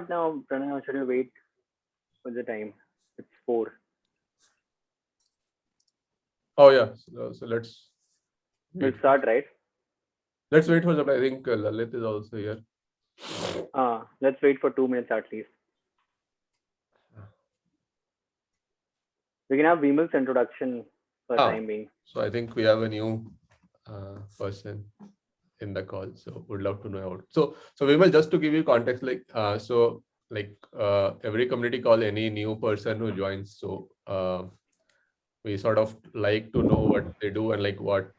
now, Pranay, should we wait for the time? It's 4. Oh yeah. So let's We'll wait. start, right? Let's wait for some. I think Lalit is also here. Let's wait for 2 minutes at least. We can have Vimal's introduction for the time being. So I think we have a new person in the call. So would love to know about. So Vimal, just to give you context, every community call, any new person who joins, so we sort of like to know what they do and like what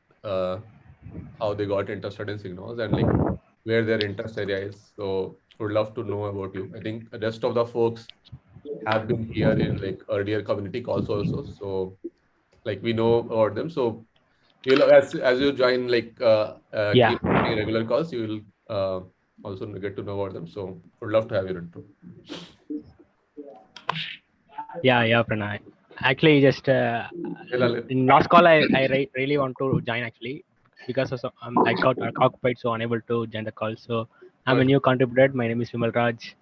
how they got interested in Signals and like where their interest area is. So would love to know about you. I think the rest of the folks have been here in like earlier community calls also. So like we know about them. So you'll as you join like keep getting regular calls, you will also get to know about them. So would love to have your intro. Yeah, Pranay. Actually, just in last call, I really want to join actually because of I got occupied, so unable to join the call. So I'm a new contributor. My name is Vimal Raj.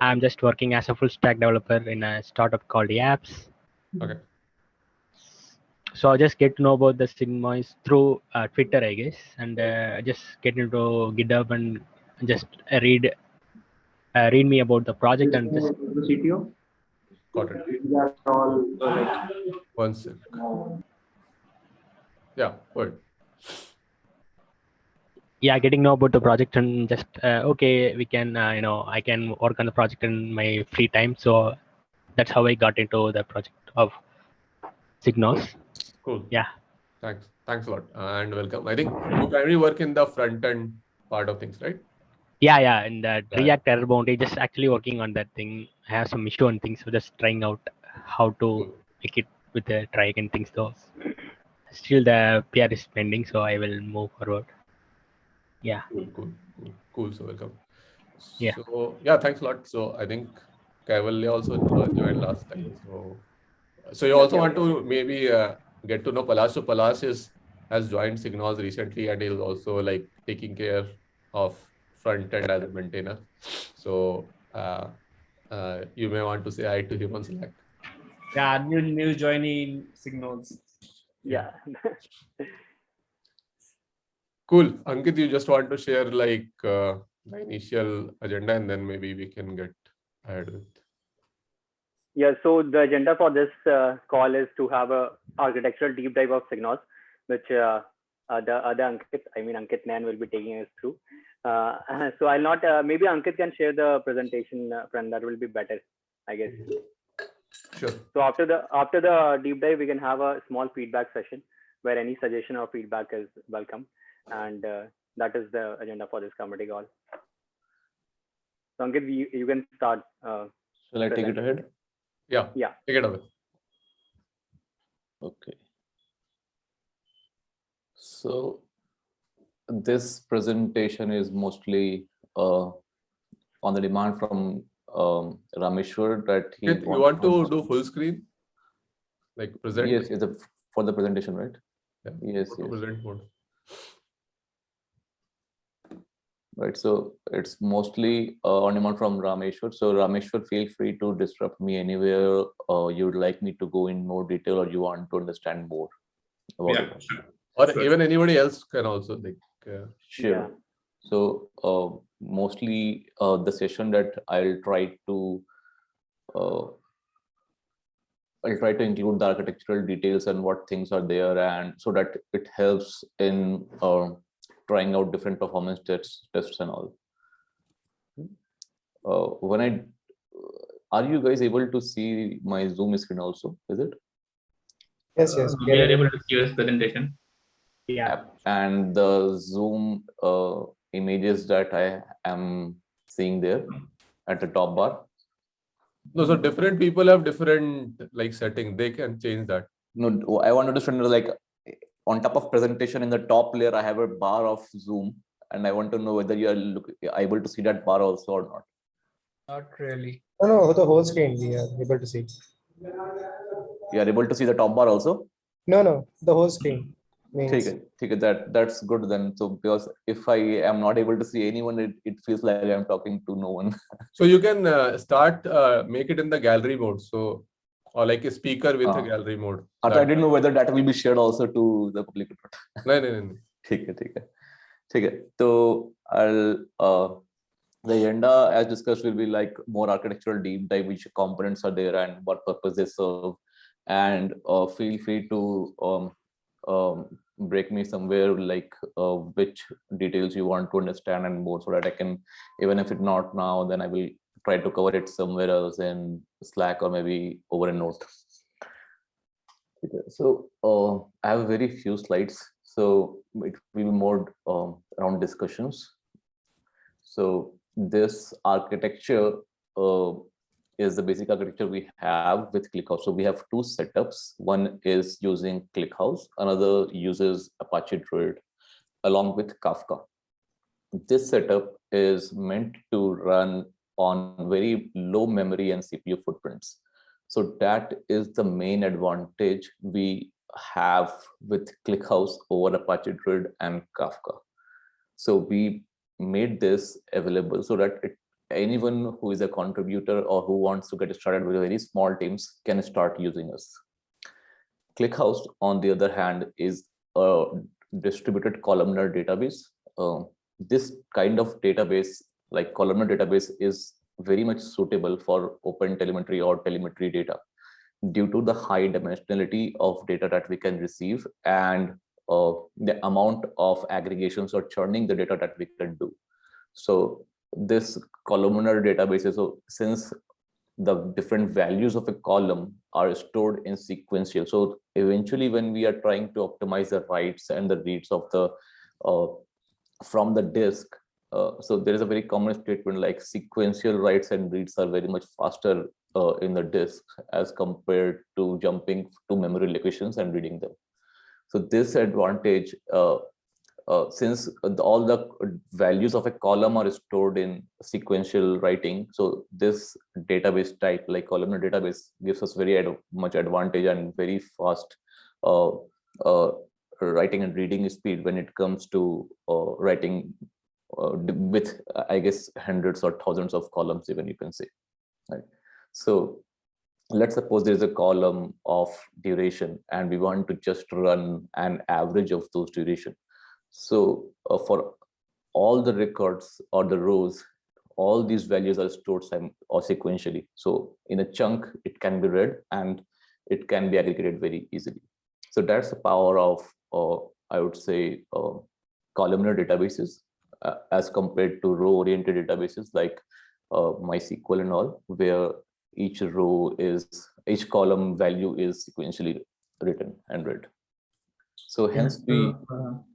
I'm just working as a full stack developer in a startup called Apps. Okay. So I just get to know about the Sigmoids through Twitter, I guess, and just get into GitHub and just read me about the project and just. CTO. Got it. These are all One sec. Yeah, good. Yeah, getting know about the project and just okay, we can I can work on the project in my free time. So that's how I got into the project of Signos. Cool. Yeah. Thanks a lot and welcome. I think you primarily work in the front end part of things, right? Yeah, and that React error boundary, just actually working on that thing. I have some issue and things, so just trying out how to make it with the try and things. Though still the PR is pending, so I will move forward. Yeah. Cool. So welcome. Yeah. So yeah, thanks a lot. So I think Kaivalya also joined last time. So you also want to maybe get to know Palash. So Palash has joined Signals recently and is also like taking care of front end as a maintainer. So you may want to say hi to him on Slack. Yeah, new joining Signals. Yeah. Cool. Ankit, you just want to share like the initial agenda and then maybe we can get ahead with. Yeah, so the agenda for this call is to have a architectural deep dive of Signals, which the other Ankit, Ankit Nayan will be taking us through. So I'll not, maybe Ankit can share the presentation, friend, that will be better, I guess. Sure. So after the deep dive, we can have a small feedback session where any suggestion or feedback is welcome. And that is the agenda for this committee call. So Ankit, you can start. Shall I take it ahead? Yeah. Take it away. Okay. So this presentation is mostly on the demand from Rameshwar that he. You want to do full screen? Like present? Yes, it's for the presentation, right? Yeah. Yes. Present mode. Right, so it's mostly on demand from Rameshwar. So Rameshwar, feel free to disrupt me anywhere you would like me to go in more detail or you want to understand more about it. Sure. Or even anybody else can also like. Sure. Yeah. So mostly the session that I'll try to include the architectural details and what things are there, and so that it helps in trying out different performance tests and all. Are you guys able to see my Zoom screen also? Is it? Yes. We are able to see your presentation. Yeah. And the Zoom images that I am seeing there at the top bar. No, so different people have different like setting. They can change that. No, I wanted to show like on top of presentation in the top layer, I have a bar of Zoom, and I want to know whether you are able to see that bar also or not. Not really. No, the whole screen we are able to see. You are able to see the top bar also? No, the whole screen. means ठीक है, that's good then. So because if I am not able to see anyone, it feels like I'm talking to no one. So you can make it in the gallery mode. So, or like a speaker with a gallery mode. I didn't know whether that will be shared also to the public. No. ठीक है. So the agenda as discussed will be like more architectural deep dive, which components are there and what purpose they serve, and feel free to break me somewhere like which details you want to understand and more, so that I can, even if it's not now, then I will try to cover it somewhere else in Slack or maybe over a note. Okay, so I have very few slides, so it will be more around discussions. So this architecture is the basic architecture we have with ClickHouse. So we have two setups. One is using ClickHouse, another uses Apache Druid along with Kafka. This setup is meant to run on very low memory and CPU footprints. So that is the main advantage we have with ClickHouse over Apache Druid and Kafka. So we made this available so that anyone who is a contributor or who wants to get started with very small teams can start using us. ClickHouse, on the other hand, is a distributed columnar database. This kind of database, like columnar database, is very much suitable for open telemetry or telemetry data due to the high dimensionality of data that we can receive and the amount of aggregations or churning the data that we can do. So this columnar databases, so since the different values of a column are stored in sequential, so eventually when we are trying to optimize the writes and the reads of the from the disk, so there is a very common statement like sequential writes and reads are very much faster in the disk as compared to jumping to memory locations and reading them. So this advantage, since all the values of a column are stored in sequential writing, so this database type like columnar database gives us very much advantage and very fast writing and reading speed when it comes to writing with, I guess, hundreds or thousands of columns even, you can say, right? So let's suppose there's a column of duration and we want to just run an average of those duration. So for all the records or the rows, all these values are stored or sequentially. So in a chunk, it can be read and it can be aggregated very easily. So that's the power of, I would say, columnar databases as compared to row-oriented databases like MySQL and all, where each column value is sequentially written and read. So hence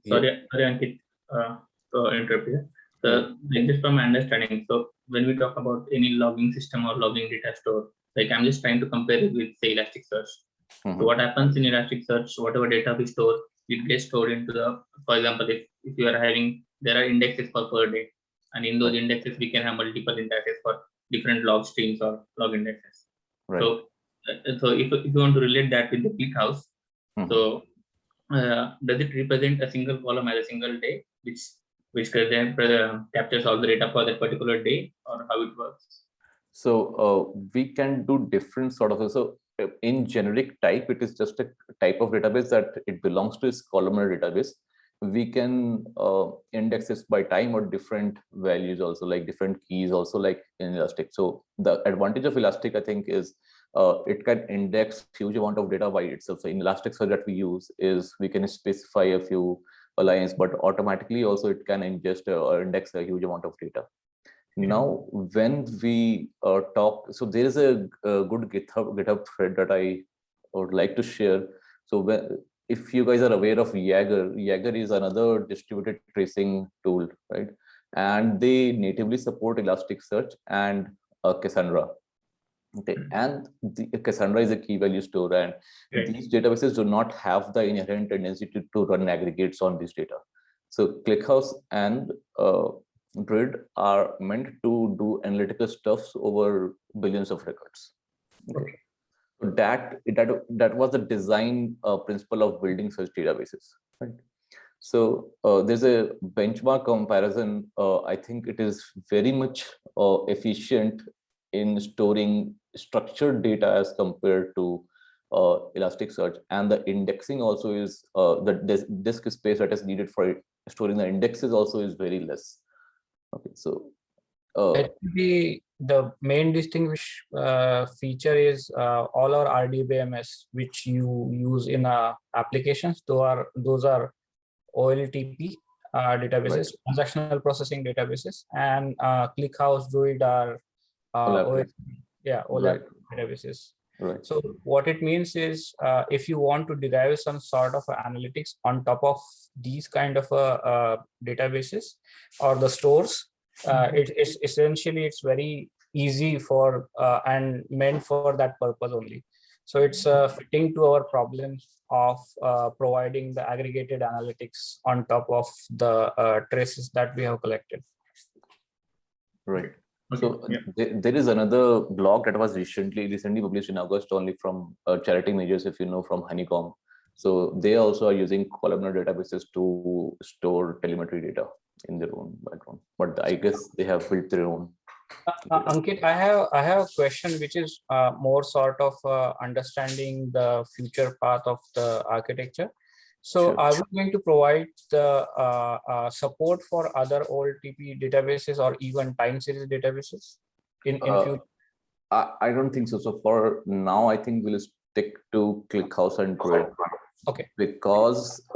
sorry Ankit, to interrupt you. So just from my understanding, so when we talk about any logging system or logging data store, like I'm just trying to compare it with say Elasticsearch. So what happens in Elasticsearch, whatever data we store, it gets stored into the, for example, if you are having, there are indexes for per day, and in those indexes we can have multiple indexes for different log streams or log indexes. Right. So if you want to relate that with the ClickHouse, so does it represent a single column as a single day, which then captures all the data for that particular day, or how it works? So we can do different sort of, so in generic type, it is just a type of database that it belongs to is columnar database. We can index this by time or different values also, like different keys also, like in Elastic. So the advantage of Elastic, I think, is it can index huge amount of data by itself. So in Elasticsearch that we use is we can specify a few lines, but automatically also it can ingest or index a huge amount of data. Now, when we talk, so there is a good GitHub thread that I would like to share. So if you guys are aware of Jaeger is another distributed tracing tool, right? And they natively support Elasticsearch and Cassandra. Okay, and Cassandra is a key value store, and these databases do not have the inherent tendency to run aggregates on this data. So ClickHouse and Druid are meant to do analytical stuff over billions of records. Okay. That was the design principle of building such databases. Right. So there's a benchmark comparison. I think it is very much efficient in storing structured data as compared to Elasticsearch, and the indexing also is the disk space that is needed for storing the indexes also is very less. Okay, so Actually, the main distinguish feature is all our RDBMS, which you use in applications. Those are OLTP databases, transactional processing databases, and ClickHouse, Druid are OLAP. OLAP databases. Right. So what it means is, if you want to derive some sort of analytics on top of these kind of databases or the stores, it's essentially it's very easy for and meant for that purpose only. So it's fitting to our problems of providing the aggregated analytics on top of the traces that we have collected. Right. Okay, So yeah. there is another blog that was recently published in August only from Charity Majors, if you know, from Honeycomb. So they also are using columnar databases to store telemetry data in their own background, but I guess they have built their own. Ankit, I have a question which is more sort of understanding the future path of the architecture. So Sure. are we going to provide the support for other OLTP databases or even time series databases in future? I don't think so. So for now, I think we'll stick to ClickHouse and Druid. Okay. Because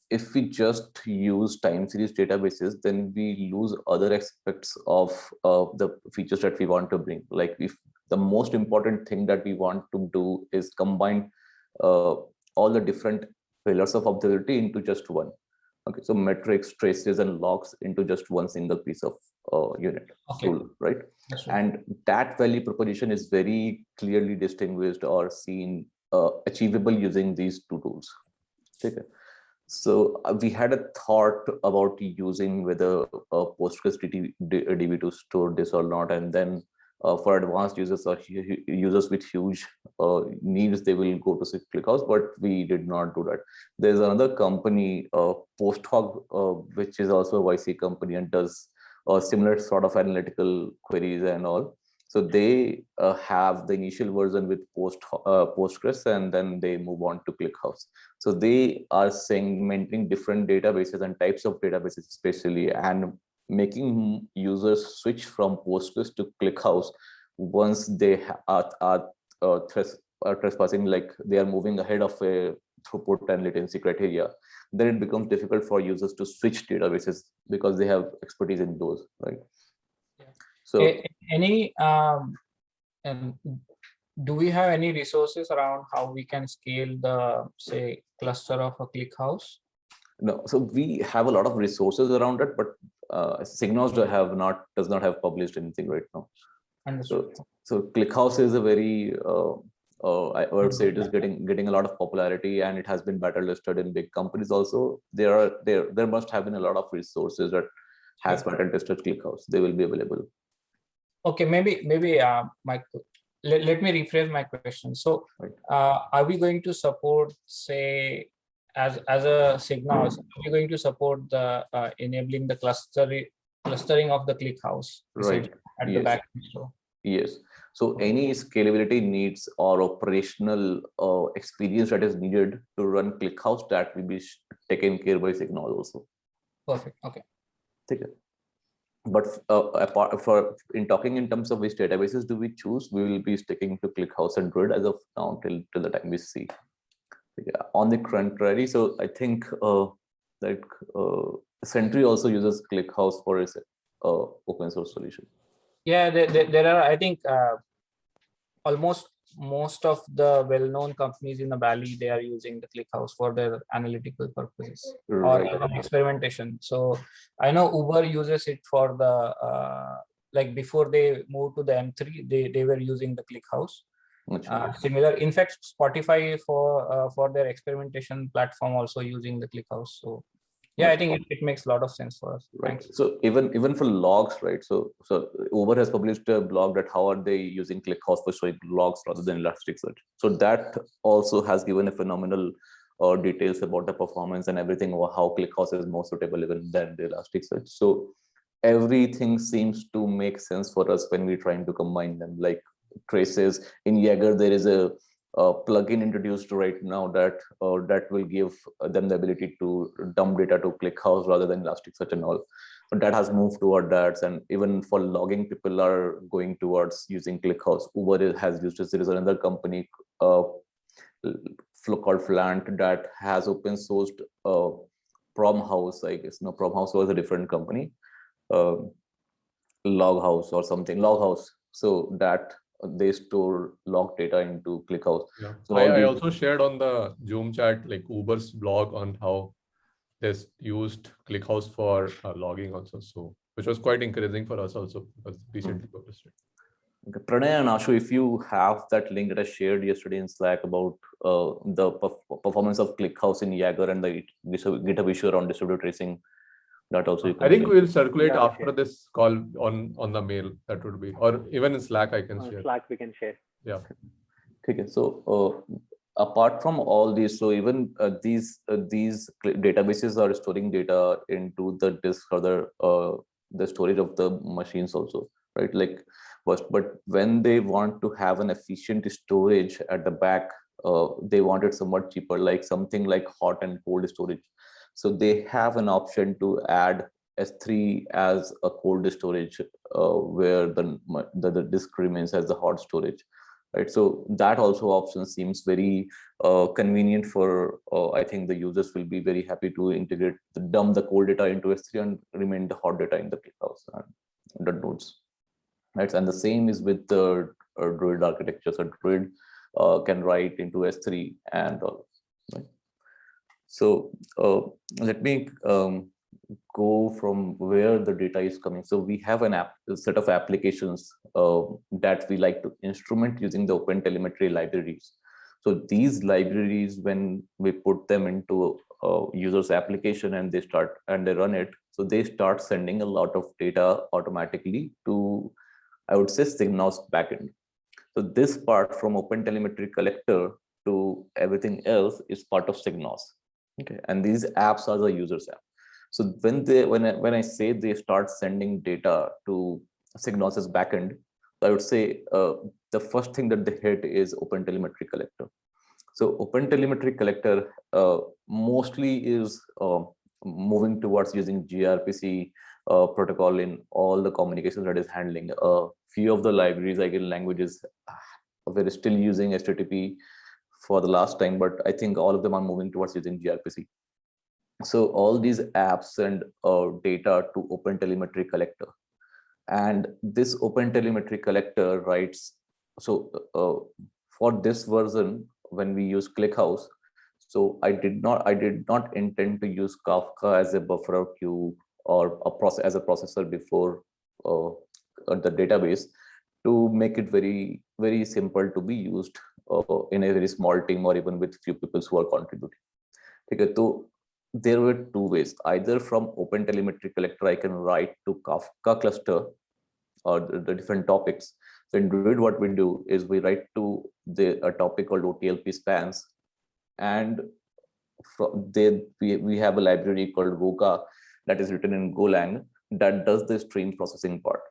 if we just use time series databases, then we lose other aspects of the features that we want to bring. Like if the most important thing that we want to do is combine all the different pillars of observability into just one. Okay, so metrics, traces, and logs into just one single piece of unit. Okay. Tool, right? That's right. And that value proposition is very clearly distinguished or seen achievable using these two tools. Okay. So we had a thought about using whether PostgreSDB to store this or not, and then for advanced users or users with huge needs, they will go to ClickHouse, but we did not do that. There's another company, PostHog, which is also a YC company and does similar sort of analytical queries and all. So they have the initial version with Postgres, and then they move on to ClickHouse. So they are segmenting different databases and types of databases especially, and making users switch from Postgres to ClickHouse once they are trespassing, like they are moving ahead of a throughput and latency criteria. Then it becomes difficult for users to switch databases because they have expertise in those, right? So any do we have any resources around how we can scale the, say, cluster of a ClickHouse? no, so we have a lot of resources around it, but Signos does not have published anything right now. Understood. So ClickHouse is a very I would say it is getting a lot of popularity, and it has been better listed in big companies also. There must have been a lot of resources that has better listed ClickHouse. They will be available. Okay, maybe let me rephrase my question. So are we going to support, say, as a Signos, are we going to support the enabling the clustering of the ClickHouse right at the back? So yes, so any scalability needs or operational experience that is needed to run ClickHouse, that will be taken care by Signos also. Perfect. Okay. Take it. But apart in talking in terms of which databases do we choose, we will be sticking to ClickHouse and Druid as of now till the time we see. Yeah, on the contrary, so I think Sentry also uses ClickHouse for its open source solution. Yeah, there are, I think, almost most of the well-known companies in the Valley, they are using the ClickHouse for their analytical purposes or even experimentation. So I know Uber uses it for the like before they moved to the M3, they were using the ClickHouse. Similar, in fact, Spotify for their experimentation platform also using the ClickHouse. So yeah, I think it makes a lot of sense for us. Right. Thanks. So even for logs, right? So Uber has published a blog that how are they using ClickHouse for showing logs rather than Elasticsearch. So that also has given a phenomenal details about the performance and everything, or how ClickHouse is more suitable even than the Elasticsearch. So everything seems to make sense for us when we're trying to combine them. Like traces in Jaeger, there is a plugin introduced right now that will give them the ability to dump data to ClickHouse rather than Elasticsearch and all. But that has moved toward that, and even for logging, people are going towards using ClickHouse. Uber has used it. There is another company called Flant that has open sourced Promhouse, I guess. No, Promhouse was a different company. Loghouse or something, Loghouse. So that they store log data into ClickHouse. Yeah. So I also shared on the Zoom chat like Uber's blog on how they used ClickHouse for logging also. So which was quite encouraging for us also because recently published it. Okay. Pranay and Ashu, if you have that link that I shared yesterday in Slack about the performance of ClickHouse in Jaeger and the GitHub issue around distributed tracing, that also you can I think share. we'll circulate Yeah, after this call on the mail. That would be, or even in Slack I can share. Slack we can share. Yeah. Okay. So apart from all these, so even these databases are storing data into the disk or the storage of the machines also, right? Like but when they want to have an efficient storage at the back, they want it somewhat cheaper, like something like hot and cold storage. So they have an option to add S3 as a cold storage, where the disk remains as the hot storage, right? So that also option seems very convenient for, I think the users will be very happy to integrate, dump the cold data into S3 and remain the hot data in the ClickHouse and the nodes. Right, and the same is with the Druid architecture. So Druid can write into S3 and all. Right? So let me go from where the data is coming. So we have a set of applications that we like to instrument using the OpenTelemetry libraries. So these libraries, when we put them into a user's application and they run it, so they start sending a lot of data automatically to, I would say, Signos backend. So this part from OpenTelemetry collector to everything else is part of Signos. Okay, and these apps are the users app. So when I say they start sending data to Signos's backend, I would say the first thing that they hit is OpenTelemetry collector. So OpenTelemetry collector mostly is moving towards using gRPC protocol in all the communications that is handling. Few of the libraries, again, languages, we're still using HTTP for the last time, but I think all of them are moving towards using gRPC. So all these apps send data to OpenTelemetry collector, and this OpenTelemetry collector writes. So for this version, when we use ClickHouse, so I did not intend to use Kafka as a buffer queue or as a processor before the database, to make it very, very simple to be used in a very small team or even with few people who are contributing. Okay, so there were two ways. Either from OpenTelemetry collector, I can write to Kafka cluster or the different topics. So in Druid, what we do is we write to a topic called OTLP spans, and we have a library called Voka that is written in Golang that does the stream processing part.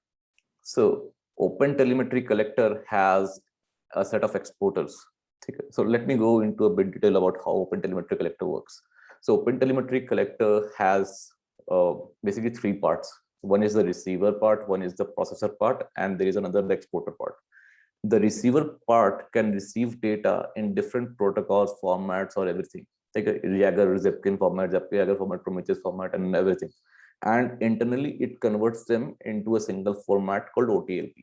So OpenTelemetry collector has a set of exporters. So let me go into a bit detail about how OpenTelemetry collector works. So OpenTelemetry collector has basically three parts. One is the receiver part, one is the processor part, and there is another exporter part. The receiver part can receive data in different protocols, formats, or everything, like a Jaeger, Zipkin format, Jaeger format, Prometheus format, and everything. And internally, it converts them into a single format called OTLP.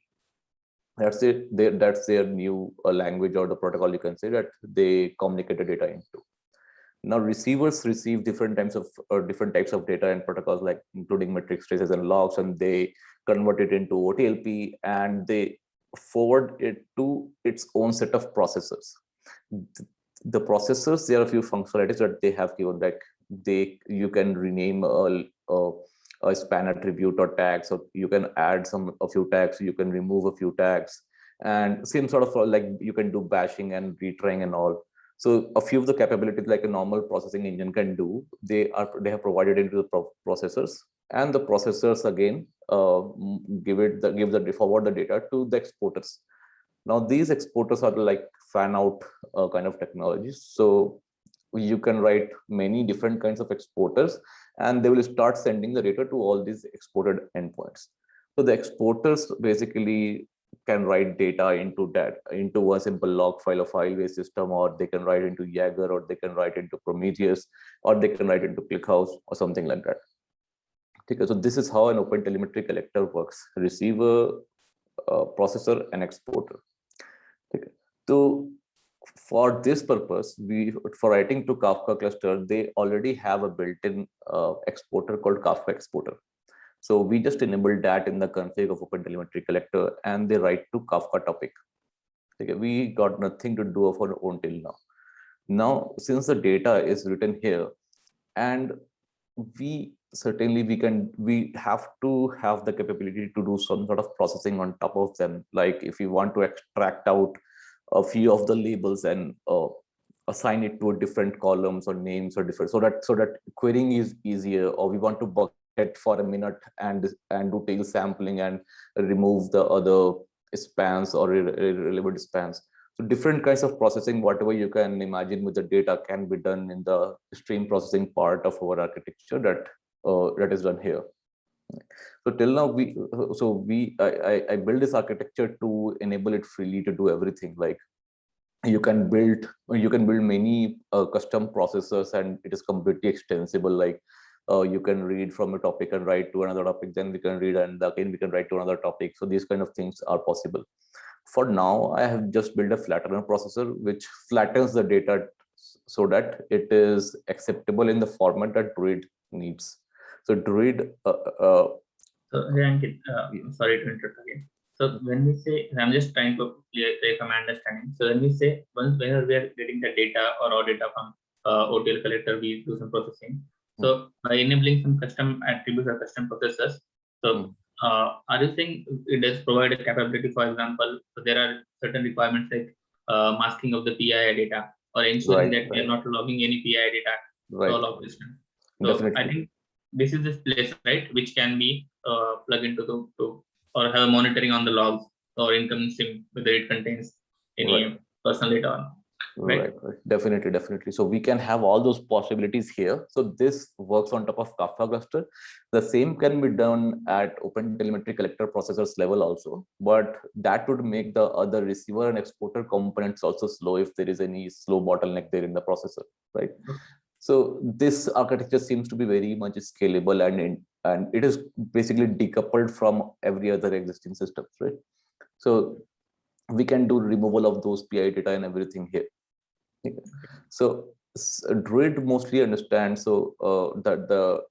That's it. That's their new language or the protocol, you can say, that they communicate the data into. Now receivers receive different types of data and protocols, like including metrics, traces, and logs, and they convert it into OTLP and they forward it to its own set of processors. The processors, there are a few functionalities that they have given, like you can rename a span attribute or tags, or you can add a few tags, you can remove a few tags, and same sort of like you can do bashing and retrying and all. So a few of the capabilities like a normal processing engine can do, they have provided into the processors, and the processors again forward the data to the exporters. Now these exporters are like fan out kind of technologies. So you can write many different kinds of exporters, and they will start sending the data to all these exported endpoints. So the exporters basically can write data into a simple log file or file-based system, or they can write into Jaeger, or they can write into Prometheus, or they can write into ClickHouse or something like that. Okay, so this is how an OpenTelemetry collector works: receiver, processor, and exporter. Okay. So for this purpose, for writing to Kafka cluster, they already have a built-in exporter called Kafka exporter. So we just enable that in the config of OpenTelemetry collector, and they write to Kafka topic. Okay, we got nothing to do of our own till now. Now, since the data is written here, and we have to have the capability to do some sort of processing on top of them. Like if you want to extract out a few of the labels and assign it to different columns or names or different, so that querying is easier, or we want to bucket for a minute and do tail sampling and remove the other spans or irrelevant spans. So different kinds of processing, whatever you can imagine with the data, can be done in the stream processing part of our architecture that is done here. So till now, I build this architecture to enable it freely to do everything. Like you can build many custom processors, and it is completely extensible. Like you can read from a topic and write to another topic, then we can read, and again we can write to another topic. So these kind of things are possible. For now, I have just built a flattener processor, which flattens the data so that it is acceptable in the format that Druid needs. So Druid. So Ankit, sorry to interrupt again. So when we say, I'm just trying to clear from my understanding. So when we say, whenever we are getting the data or raw data from OTL collector, we do some processing. So by enabling some custom attributes or custom processors, so are you saying it does provide a capability? For example, so there are certain requirements like masking of the PII data, or ensuring that we are not logging any PII data to all operations. So definitely. I think this is this place, right, which can be plugged into or have monitoring on the logs or income stream, whether it contains any personal data or not. Right. Definitely. So we can have all those possibilities here. So this works on top of Kafka cluster. The same can be done at OpenTelemetry collector processors level also, but that would make the other receiver and exporter components also slow if there is any slow bottleneck there in the processor, right? So this architecture seems to be very much scalable, and it is basically decoupled from every other existing systems, right? So we can do removal of those PI data and everything here. So Druid mostly understands that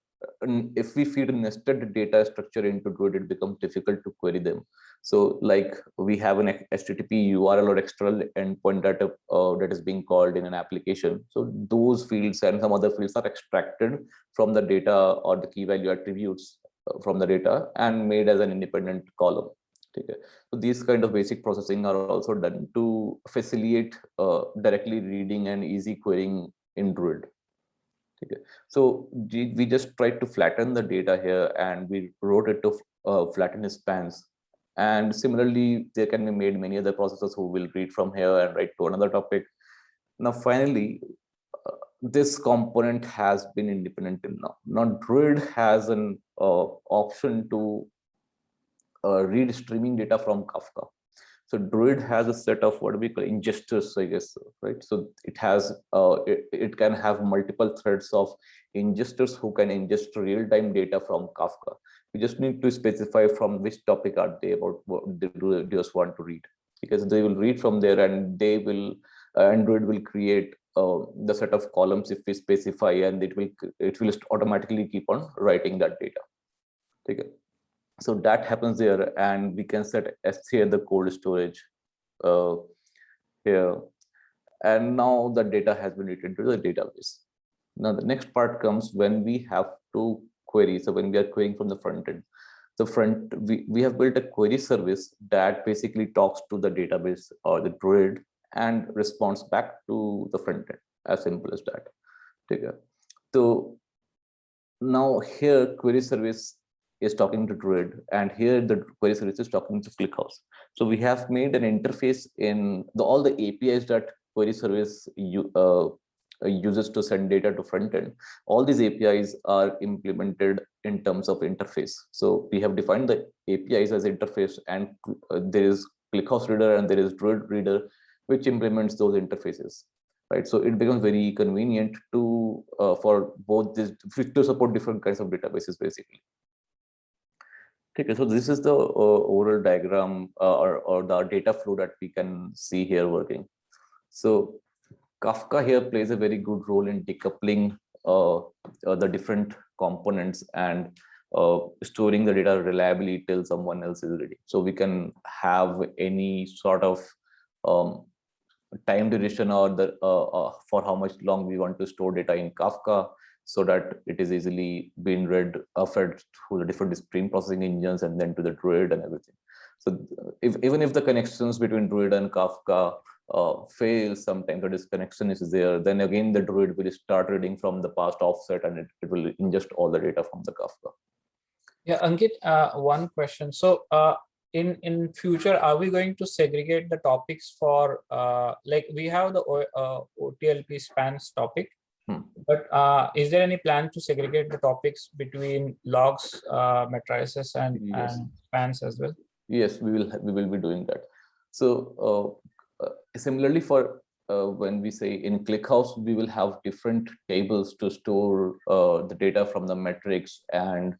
if we feed a nested data structure into Druid, it becomes difficult to query them. So like we have an HTTP URL or external endpoint that is being called in an application. So those fields and some other fields are extracted from the data or the key value attributes from the data and made as an independent column. Okay. So these kind of basic processing are also done to facilitate directly reading and easy querying in Druid. Okay. So we just tried to flatten the data here, and we wrote it to flatten spans. And similarly, there can be made many other processors who will read from here and write to another topic. Now, finally, this component has been independent till now. Now, Druid has an option to read streaming data from Kafka. So Druid has a set of what we call ingesters, I guess, right? So it has it can have multiple threads of ingesters who can ingest real-time data from Kafka. We just need to specify from which topic are they about, what do you just want to read, because they will read from there, and they will Android will create the set of columns if we specify, and it will automatically keep on writing that data. Okay. So that happens there, and we can set S3 at the cold storage here. And now the data has been written to the database. Now the next part comes when we have to query. So when we are querying from the front end, we have built a query service that basically talks to the database or the Druid and response back to the front end. As simple as that. Okay. So now here query service is talking to Druid, and here the query service is talking to ClickHouse. So we have made an interface in all the APIs that query service uses to send data to front end. All these APIs are implemented in terms of interface. So we have defined the APIs as interface, and there is ClickHouse Reader and there is Druid Reader, which implements those interfaces. Right, so it becomes very convenient to for both this to support different kinds of databases, basically. Okay, so this is the overall diagram or the data flow that we can see here working. So Kafka here plays a very good role in decoupling the different components and storing the data reliably till someone else is ready. So we can have any sort of time duration or the for how much long we want to store data in Kafka, so that it is easily being read, fed through the different stream processing engines and then to the Druid and everything. So even if the connections between Druid and Kafka fail sometimes, or disconnection is there, then again the Druid will start reading from the past offset and it will ingest all the data from the Kafka. Yeah, Ankit, one question. So in future, are we going to segregate the topics for like we have the OTLP spans topic, but is there any plan to segregate the topics between logs, matrices, and spans as well? Yes, we will be doing that. So similarly for when we say in ClickHouse, we will have different tables to store the data from the metrics and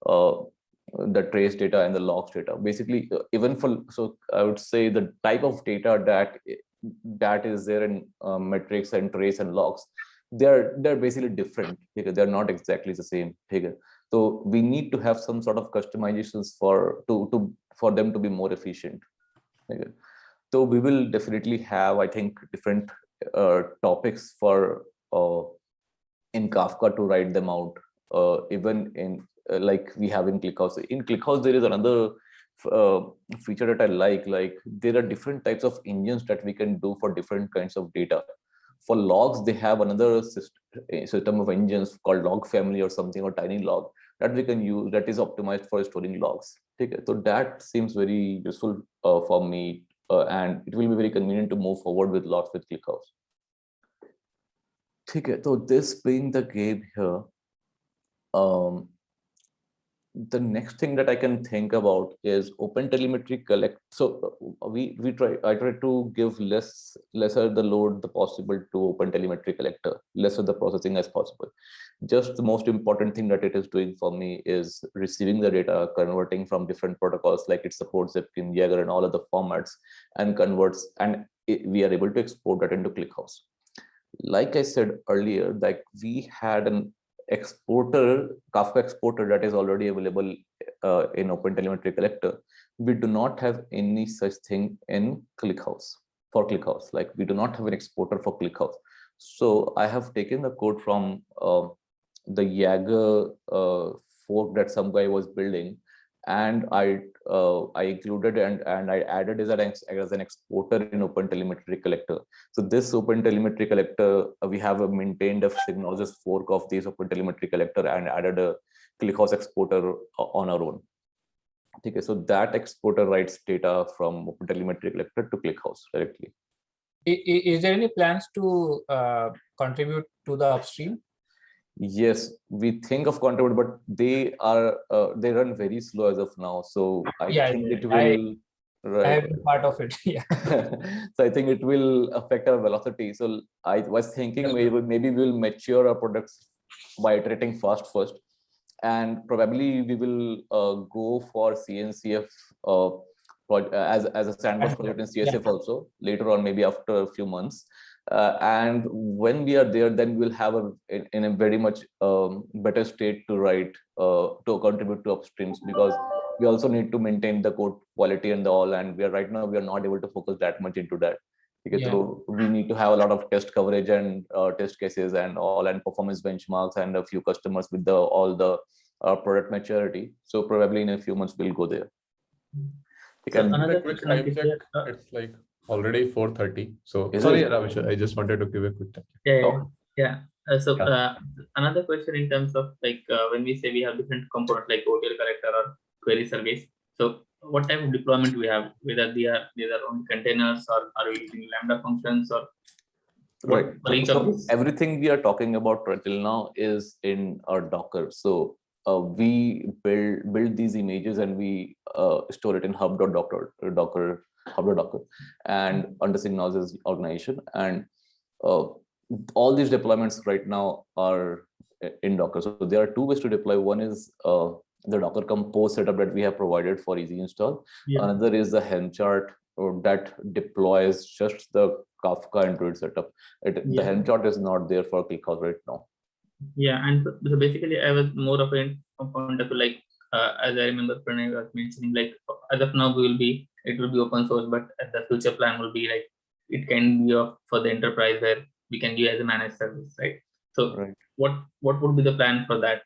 the trace data and the logs data. Basically, even for, so I would say the type of data that is there in metrics and trace and logs, they're basically different because they're not exactly the same. So we need to have some sort of customizations for them to be more efficient. So we will definitely have, I think, different topics for in Kafka to write them out, even in like we have in ClickHouse. In ClickHouse, there is another feature that I like there are different types of engines that we can do for different kinds of data. For logs, they have another system of engines called log family or something, or tiny log, that we can use, that is optimized for storing logs. Okay, so that seems very useful for me, and it will be very convenient to move forward with logs with ClickHouse. Okay, so this being the game here, the next thing that I can think about is OpenTelemetry collect. So I try to give lesser the load the possible to OpenTelemetry collector, lesser the processing as possible. Just the most important thing that it is doing for me is receiving the data, converting from different protocols, like it supports Zipkin, Jaeger, and all other formats, and converts, and we are able to export that into ClickHouse. Like I said earlier, like we had an exporter, Kafka exporter, that is already available in OpenTelemetry collector. We do not have any such thing in ClickHouse, for ClickHouse. Like we do not have an exporter for ClickHouse. So I have taken the code from the Jaeger fork that some guy was building, and I included and I added as an exporter in OpenTelemetry collector. So this OpenTelemetry collector, we have maintained a Synologis fork of this OpenTelemetry collector and added a ClickHouse exporter on our own. Okay, so that exporter writes data from OpenTelemetry collector to ClickHouse directly. Is there any plans to contribute to the upstream? Yes, we think of contribute, but they run very slow as of now. So I think it will. I have been part of it. Yeah. So I think it will affect our velocity. So I was thinking maybe we'll mature our products by iterating fast first, and probably we will go for CNCF as a sandbox project in CSF also later on, maybe after a few months. And when we are there, then we'll have in a very much better state to write to contribute to upstreams, because we also need to maintain the code quality and all, and right now we are not able to focus that much into that, because so we need to have a lot of test coverage and test cases and all, and performance benchmarks and a few customers with all the product maturity. So probably in a few months we'll go there. So another quick time check, it's like already 4:30. So Is sorry, it? Ramesh, I just wanted to give a quick time. Yeah, yeah, Oh. yeah. So Yeah. another question in terms of like when we say we have different components like OTL collector or query service. So what type of deployment we have? Whether these are on containers or are we using Lambda functions or what Right. for each of So these? everything we are talking about right till now is in our Docker. So we build these images and we store it in Docker, hub.docker, and under Signals' organization. And uh, all these deployments right now are in Docker. So there are two ways to deploy. One is the Docker Compose setup that we have provided for easy install. Yeah. Another is the Helm chart that deploys just the Kafka Android setup. The Yeah. Helm chart is not there for ClickHouse right now. Yeah, and so basically I was more of a point of like as I remember Pranay was mentioning, like as of now it will be open source, but the future plan will be like it can be for the enterprise where we can give as a managed service, right? So Right. what would be the plan for that?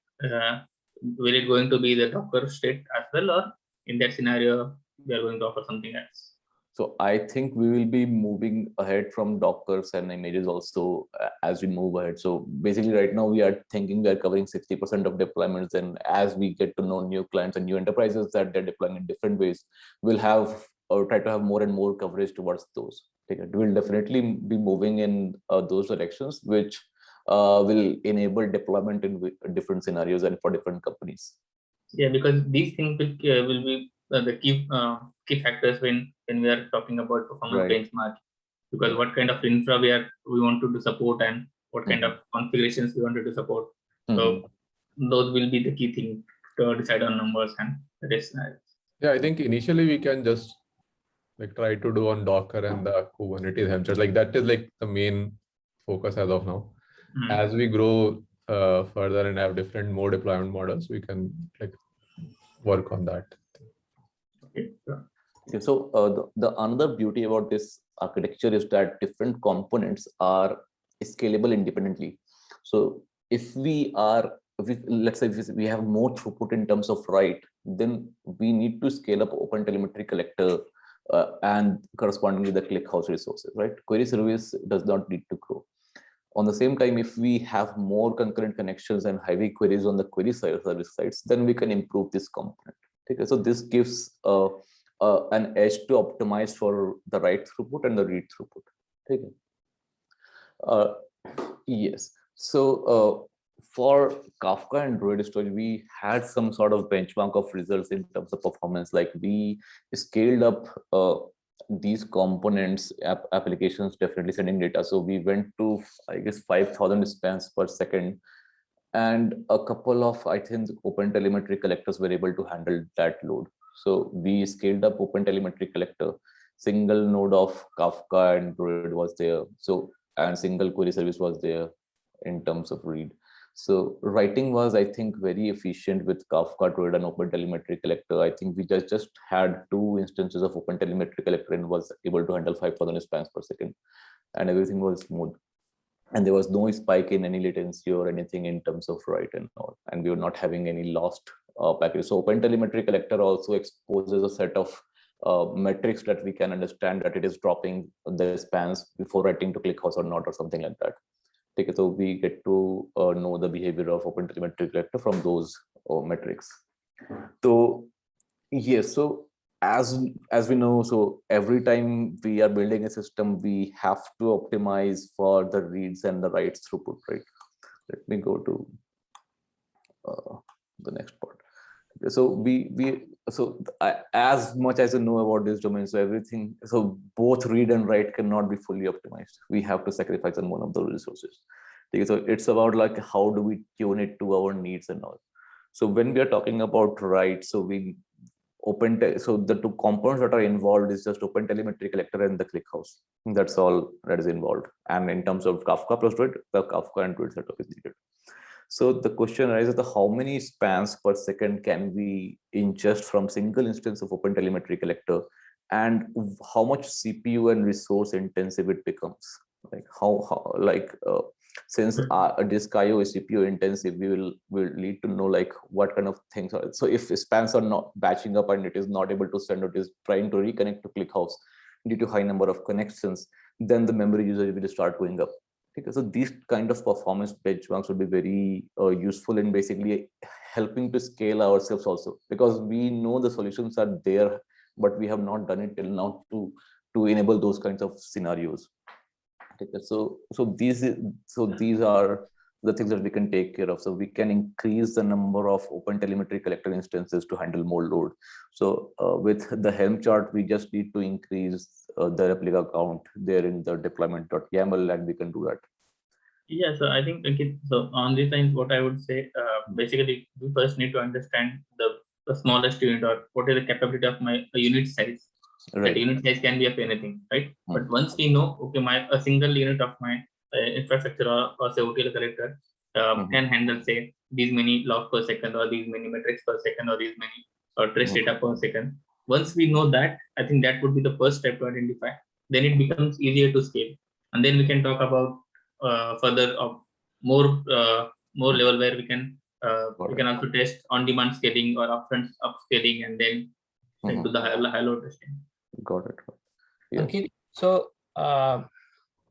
Will it going to be the Docker state as well, or in that scenario we are going to offer something else? So I think we will be moving ahead from Dockers and images also as we move ahead. So basically right now we are thinking we are covering 60% of deployments, and as we get to know new clients and new enterprises that they're deploying in different ways, we'll have or try to have more and more coverage towards those. We'll definitely be moving in those directions, which will enable deployment in different scenarios and for different companies. Yeah, because these things will be the key factors when we are talking about performance Right. benchmark. Because what kind of infra we wanted to support and what kind of configurations we wanted to support. So those will be the key thing to decide on numbers and the rest. Yeah, I think initially we can just like try to do on Docker and the Kubernetes Helm chart. Like that is like the main focus as of now. As we grow further and have different more deployment models, we can like work on that. Okay. Okay, so the another beauty about this architecture is that different components are scalable independently. So if let's say if we have more throughput in terms of write, then we need to scale up OpenTelemetry collector and correspondingly the ClickHouse resources, right? Query service does not need to grow. On the same time, if we have more concurrent connections and heavy queries on the query side service sides, then we can improve this component. Okay, so this gives an edge to optimize for the write throughput and the read throughput. Okay. Yes. So for Kafka and Druid storage, we had some sort of benchmark of results in terms of performance. Like we scaled up these components applications definitely sending data. So we went to, I guess, 5,000 spans per second. And a couple of, I think, OpenTelemetry collectors were able to handle that load. So we scaled up OpenTelemetry collector. Single node of Kafka and Druid was there. So, and single query service was there in terms of read. So writing was, I think, very efficient with Kafka, Druid, and OpenTelemetry collector. I think we just had 2 instances of OpenTelemetry collector and was able to handle 5,000 spans per second, and everything was smooth. And there was no spike in any latency or anything in terms of write and all. And we were not having any lost packages. So OpenTelemetry collector also exposes a set of metrics that we can understand that it is dropping the spans before writing to ClickHouse or not, or something like that. Okay, so we get to know the behavior of OpenTelemetry collector from those metrics. So yes, so as we know, so every time we are building a system, we have to optimize for the reads and the writes throughput, right? Let me go to the next part. Okay, so as much as I know about this domain, so everything, so both read and write cannot be fully optimized. We have to sacrifice on one of those resources. Okay, so it's about like how do we tune it to our needs and all. So when we are talking about write, so so the 2 components that are involved is just OpenTelemetry collector and the ClickHouse. That's all that is involved. And in terms of Kafka plus Druid, the Kafka and Druid setup is needed. So the question arises, how many spans per second can we ingest from single instance of OpenTelemetry collector, and how much CPU and resource intensive it becomes? Like since disk IO is CPU intensive, we'll need to know like what kind of things are. So if spans are not batching up and it is not able to send, it is trying to reconnect to ClickHouse, due to high number of connections, then the memory usage will start going up. Okay, so these kind of performance benchmarks would be very useful in basically helping to scale ourselves also, because we know the solutions are there, but we have not done it till now to enable those kinds of scenarios. Okay, so these are the things that we can take care of. So we can increase the number of OpenTelemetry collector instances to handle more load. So with the Helm chart, we just need to increase the replica count there in the deployment.yaml, and we can do that. Yeah, so I think Ankit, so on these lines, what I would say, basically, we first need to understand the smallest unit, or what is the capability of my unit size. Right. That unit size can be of anything, right? But once we know, okay, a single unit of my infrastructure or say OTL collector can handle say these many logs per second, or these many metrics per second, or these many trace data per second. Once we know that, I think that would be the first step to identify. Then it becomes easier to scale, and then we can talk about further of more level where we can also test on-demand scaling or upscaling, and then do the high load testing. Got it. Yeah. Okay. So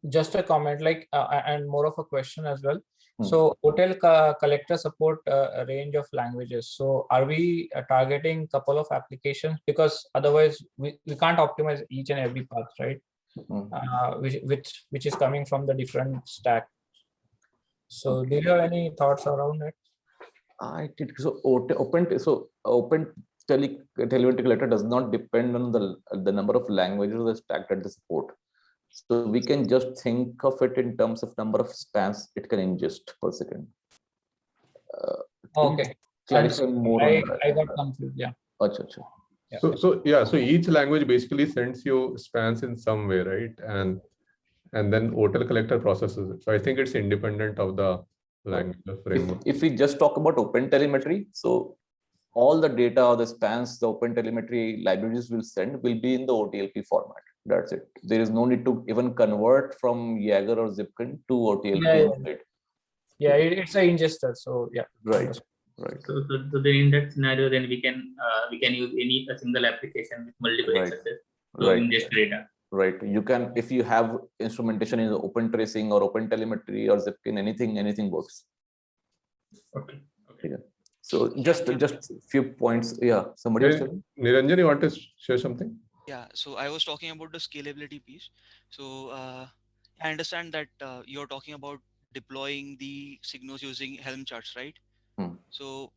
just a comment, like and more of a question as well. So hotel collector support a range of languages. So are we targeting couple of applications, because otherwise we can't optimize each and every path, right? Which is coming from the different stack. So do you have any thoughts around it? I did. So open telemetry collector does not depend on the number of languages or the stack that they support. So we can just think of it in terms of number of spans it can ingest per second. Okay. Clarify more on that. I got confused. Yeah. Achha. Yeah. So each language basically sends you spans in some way, right? And then OTel collector processes it. So I think it's independent of the language framework. If we just talk about OpenTelemetry, so all the data or the spans the OpenTelemetry libraries will send will be in the OTLP format. That's it. There is no need to even convert from Jaeger or Zipkin to OTLP. Yeah, it's an ingester. So yeah. Right. So then in that scenario, then we can use a single application with multiple accesses to ingest data. Right. You can, if you have instrumentation in Open Tracing or OpenTelemetry or Zipkin, anything works. Okay. Yeah. So just few points. Yeah. Somebody else. Niranjan, you want to share something? Yeah. So I was talking about the scalability piece. So I understand that you're talking about deploying the signals using Helm charts, right? So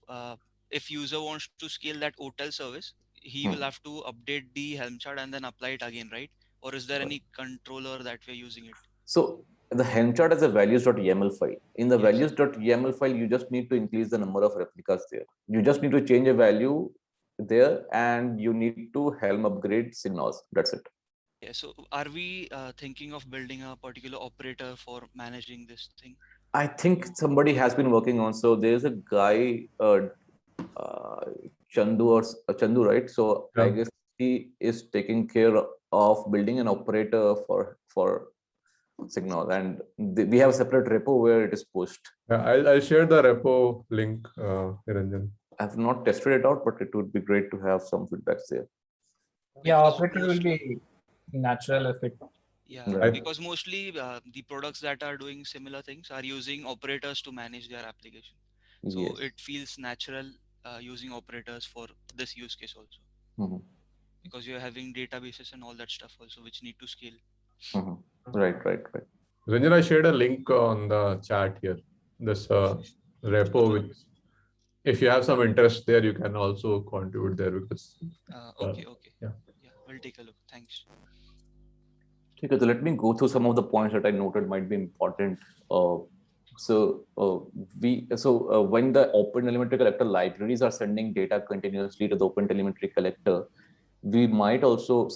if user wants to scale that OTel service, he will have to update the Helm chart and then apply it again, right? Or is there any controller that we're using it? So the Helm chart is a values.yaml file. In the values.yaml file, you just need to increase the number of replicas there. You just need to change a value there, and you need to Helm upgrade signals. That's it. Yeah. So are we thinking of building a particular operator for managing this thing? I think somebody has been working on. So there's a guy, Chandu, right? So yeah. I guess he is taking care of building an operator for Signal, and we have a separate repo where it is pushed. Yeah, I'll share the repo link, Niranjan. I have not tested it out, but it would be great to have some feedbacks there. Yeah, operator will be natural if it. Yeah, right. Because mostly the products that are doing similar things are using operators to manage their application. So it feels natural using operators for this use case also. Because you're having databases and all that stuff also, which need to scale. Right. Ranjan, I shared a link on the chat here. This repo, which if you have some interest there, you can also contribute there because. Okay. Yeah, we'll take a look. Thanks. Okay, so let me go through some of the points that I noted might be important. When the OpenTelemetry collector libraries are sending data continuously to the OpenTelemetry collector, we might also,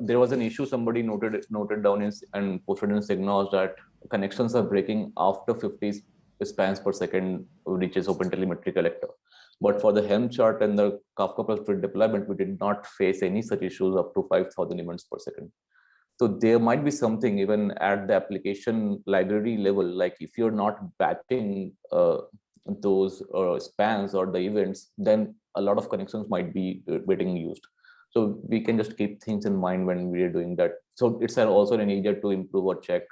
there was an issue somebody noted down and posted in Signals that connections are breaking after 50 spans per second reaches OpenTelemetry collector. But for the Helm chart and the Kafka plus Grid deployment, we did not face any such issues up to 5,000 events per second. So there might be something even at the application library level, like if you're not batching those spans or the events, then a lot of connections might be getting used. So we can just keep things in mind when we are doing that. So it's also an easier to improve or check.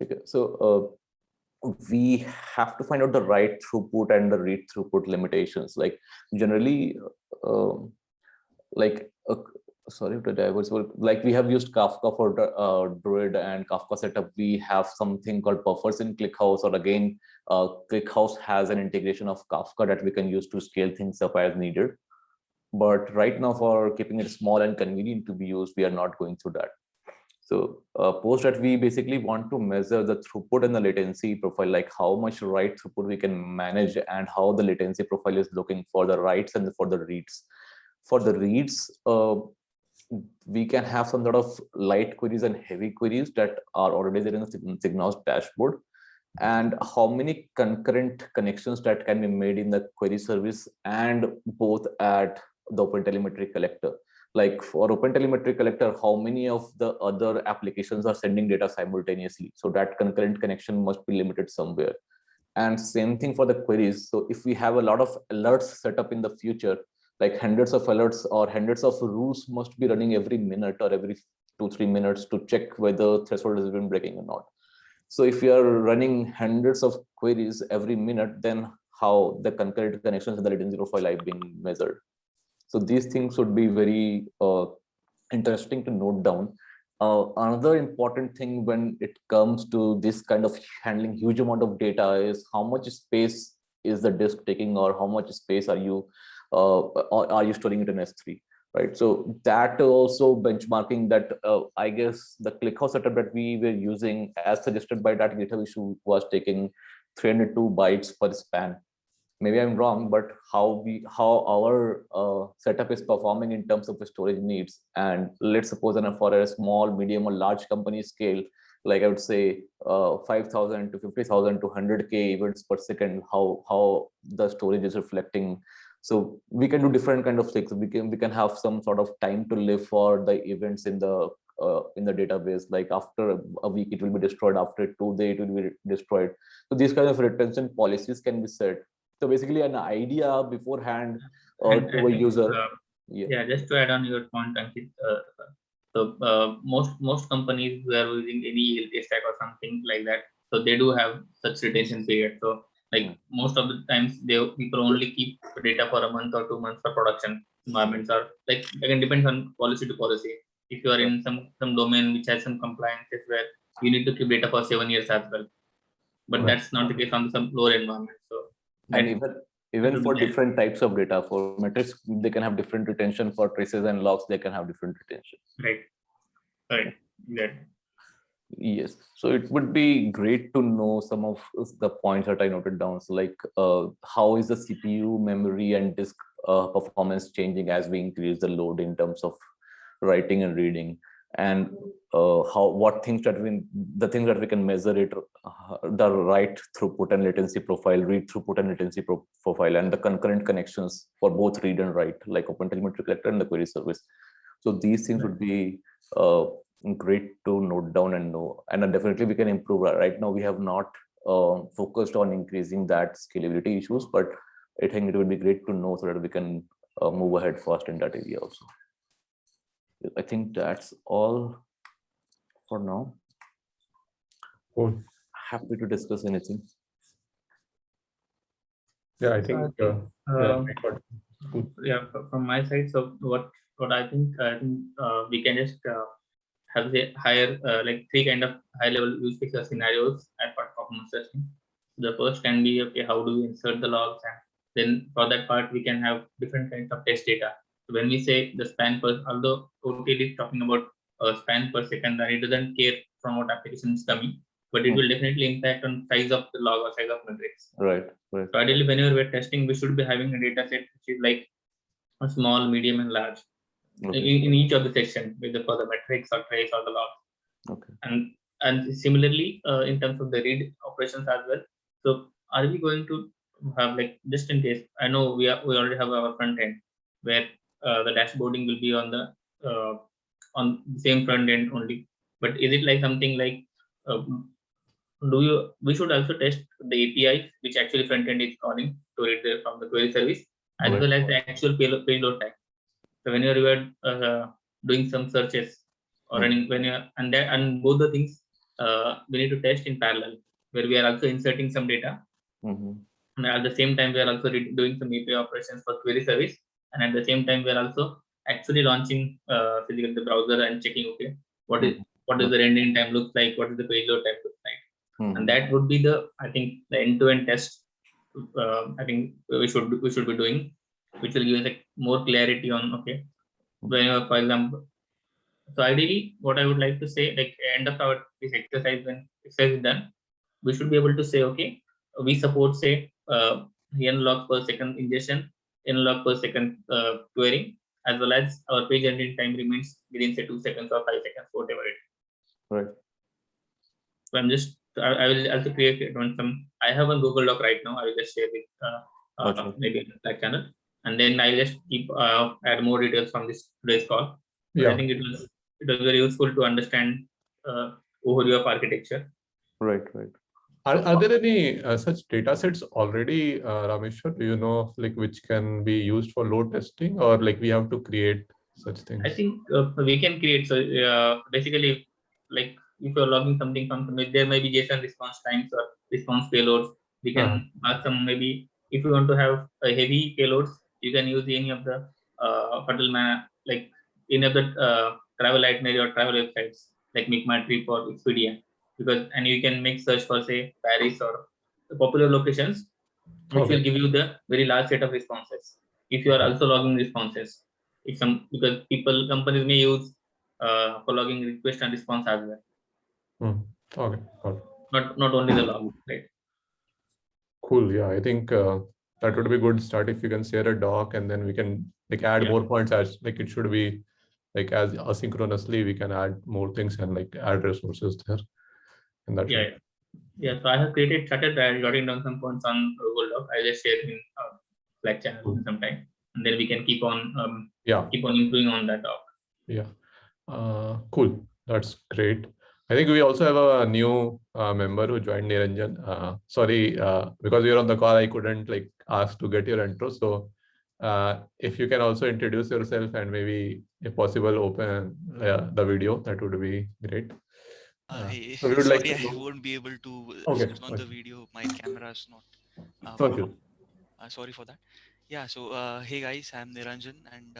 Okay. So we have to find out the right throughput and the read throughput limitations. Like generally, sorry to diverge, like we have used Kafka for Druid and Kafka setup. We have something called buffers in ClickHouse, or again, ClickHouse has an integration of Kafka that we can use to scale things up as needed. But right now, for keeping it small and convenient to be used, we are not going through that. So post that, we basically want to measure the throughput and the latency profile, like how much write throughput we can manage and how the latency profile is looking for the writes and for the reads. For the reads, we can have some sort of light queries and heavy queries that are already there in the Signals dashboard, and how many concurrent connections that can be made in the query service and both at the OpenTelemetry collector. Like for OpenTelemetry collector, how many of the other applications are sending data simultaneously? So that concurrent connection must be limited somewhere. And same thing for the queries. So if we have a lot of alerts set up in the future, like hundreds of alerts or hundreds of rules must be running every minute or every 2-3 minutes to check whether threshold has been breaking or not. So if you are running hundreds of queries every minute, then how the concurrent connections and the latency profile are being measured? So these things would be very interesting to note down. Another important thing when it comes to this kind of handling huge amount of data is how much space is the disk taking, or how much space are you storing it in S3, right? So that also benchmarking that I guess the ClickHouse setup that we were using, as suggested by that GitHub issue, was taking 302 bytes per span. Maybe I'm wrong, but how our setup is performing in terms of the storage needs. And let's suppose for a small, medium, or large company scale, like I would say 5,000 to 50,000 to 100K events per second, how the storage is reflecting. So we can do different kind of things. We can have some sort of time to live for the events in the database. Like after a week, it will be destroyed. After 2 days, it will be destroyed. So these kind of retention policies can be set. So basically an idea beforehand to a user. Just to add on your point, Ankit, most companies who are using any ELT stack or something like that, so they do have such retention period. So like most of the times, people only keep data for a month or 2 months for production environments, or like again depends on policy to policy. If you are in some domain which has some compliances where you need to keep data for 7 years as well, but that's not the case on some lower environment. So and even for different types of data, for metrics, they can have different retention. For traces and logs, they can have different retention. Right. Yes. So it would be great to know some of the points that I noted down. So like how is the CPU, memory, and disk performance changing as we increase the load in terms of writing and reading, and the things that we can measure it, the write throughput and latency profile, read throughut and latency profile, and the concurrent connections for both read and write, like OpenTelemetry collector and the query service. So these things would be great to note down and know, and definitely we can improve. Right now we have not focused on increasing that scalability issues, but I think it would be great to know so that we can move ahead fast in that area also. I think that's all for now. Cool. Happy to discuss anything. Yeah, I think from my side. So what I think we can just have the higher like 3 kind of high level use case scenarios at part of performance testing. The first can be, okay, how do we insert the logs, and then for that part we can have different kinds of test data. So when we say the span per, although OTL is talking about span per second, and it doesn't care from what application is coming, but it will definitely impact on size of the log or size of metrics. Right. So ideally, whenever we're testing, we should be having a data set which is like a small, medium, and large in each of the section, whether for the metrics or trace or the log. And similarly, in terms of the read operations as well. So are we going to have, like, just in case, I know we already have our front end where the dashboarding will be on the same front end only, but is it like something like we should also test the APIs which actually front end is calling to read from the query service, as well as the actual payload time. So whenever you are doing some searches or running, and both the things we need to test in parallel, where we are also inserting some data, and at the same time we are also doing some API operations for query service, and at the same time we are also actually launching physically the browser and checking, okay, what is the rendering time looks like, what is the page load time looks like, and that would be the, I think, the end-to-end test. I think we should be doing, which will give us like more clarity on, okay, when, for example, so ideally what I would like to say, like end of our this exercise, when exercise is done, we should be able to say, okay, we support say n log per second ingestion, n log per second querying, as well as our page rendering time remains within say 2 seconds or 5 seconds, whatever it is. Right. So I'm just, I will also create some, I have a Google Doc right now. I will just share with maybe in the Slack channel, and then I'll just keep add more details from this today's call. But I think it was very useful to understand overview of architecture. Right. Are there any such data sets already, Rameshwar? Do you know like which can be used for load testing, or like we have to create such things? I think we can create. So basically, like if you're logging something from somewhere, there may be JSON response times or response payloads. We can add some, maybe if you want to have a heavy payloads, you can use any of the like any of the travel itinerary or travel websites like McMatrip or Expedia, because, and you can make search for say Paris or the popular locations, which will give you the very large set of responses. If you are also logging responses, if some, because companies may use for logging request and response as well. Okay. Not only the log, right? Cool. Yeah, I think that would be a good start if you can share a doc, and then we can like add more points as like it should be like as asynchronously we can add more things and like add resources there. And that So I have started jotting down some points on Google Doc. I'll just share in Slack channel sometime, and then we can keep on improving on that doc. Yeah. Cool. That's great. I think we also have a new member who joined, Niranjan. Sorry, because you're on the call, I couldn't like ask to get your intro. So if you can also introduce yourself and maybe if possible open the video, that would be great. So we would sorry, like I won't be able to switch on the video. My camera is not. Sorry for that. Yeah. So hey guys, I'm Niranjan and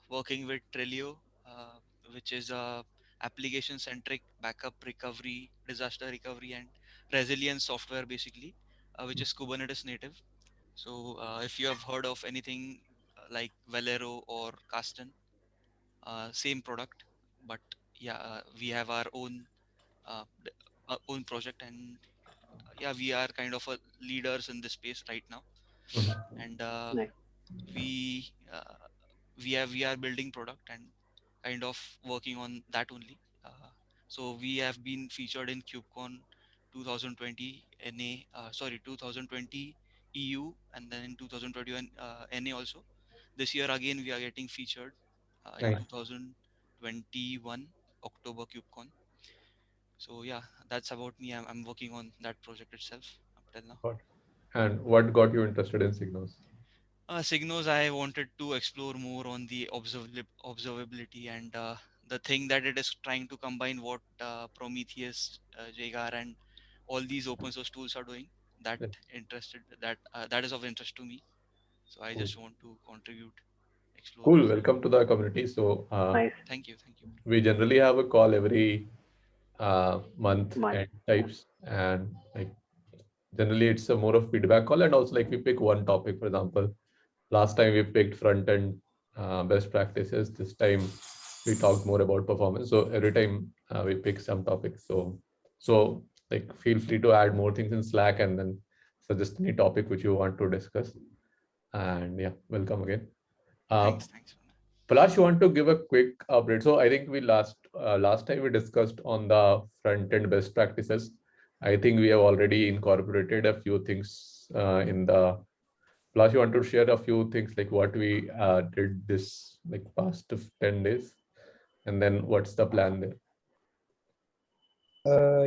working with Trellio, which is a application-centric backup recovery, disaster recovery, and resilience software, basically, which is Kubernetes native. So if you have heard of anything like Velero or Kasten, same product, but yeah, we have our own project, and yeah, we are kind of leaders in this space right now, and we are building product and kind of working on that only. So we have been featured in KubeCon 2020 NA, 2020 EU, and then in 2021 NA also. This year again we are getting featured in 2021 October KubeCon. So yeah, that's about me. I'm working on that project itself up till now. And what got you interested in Signos? Signos, I wanted to explore more on the observability and the thing that it is trying to combine what Prometheus, Jaeger, and all these open source tools are doing. That is of interest to me. So I just want to contribute, explore. Cool. Welcome to the community. So thank you. We generally have a call every month and types, and like generally it's a more of feedback call, and also like we pick one topic. For example, last time we picked front end best practices. This time we talked more about performance. So every time we pick some topics. So like feel free to add more things in Slack and then suggest any topic which you want to discuss. And yeah, welcome again. Thanks. Palash, you want to give a quick update? So I think we last time we discussed on the front end best practices. I think we have already incorporated a few things in the. Palash, you want to share a few things like what we did this like past 10 days, and then what's the plan there?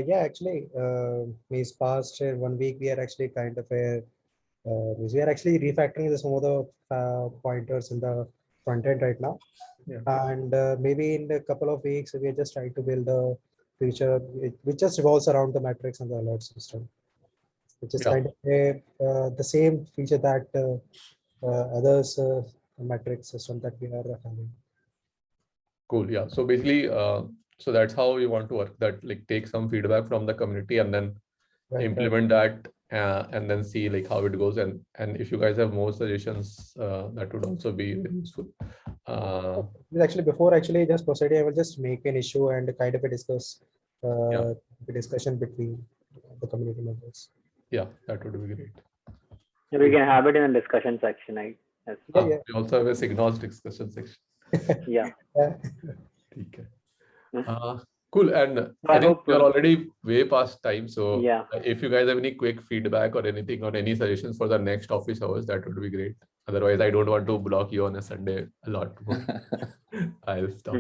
Yeah, actually, means past 1 week we are actually kind of we are actually refactoring some of the pointers in the front end right now. Yeah. And maybe in a couple of weeks, we are just trying to build a feature which just revolves around the metrics and the alert system, which is kind of the same feature that others metric system that we are having. Cool. Yeah. So basically, so that's how we want to work. That like take some feedback from the community and then implement that, and then see like how it goes. And if you guys have more suggestions, that would also be very useful. Actually, before just proceeding, I will just make an issue and kind of a discussion between the community members. Yeah, that would be great. Yeah, we can have it in the discussion section. We also have a signals discussion section. Yeah. Okay. Cool. And I think we're already way past time. So if you guys have any quick feedback or anything or any suggestions for the next office hours, that would be great. Otherwise, I don't want to block you on a Sunday a lot more. I'll stop.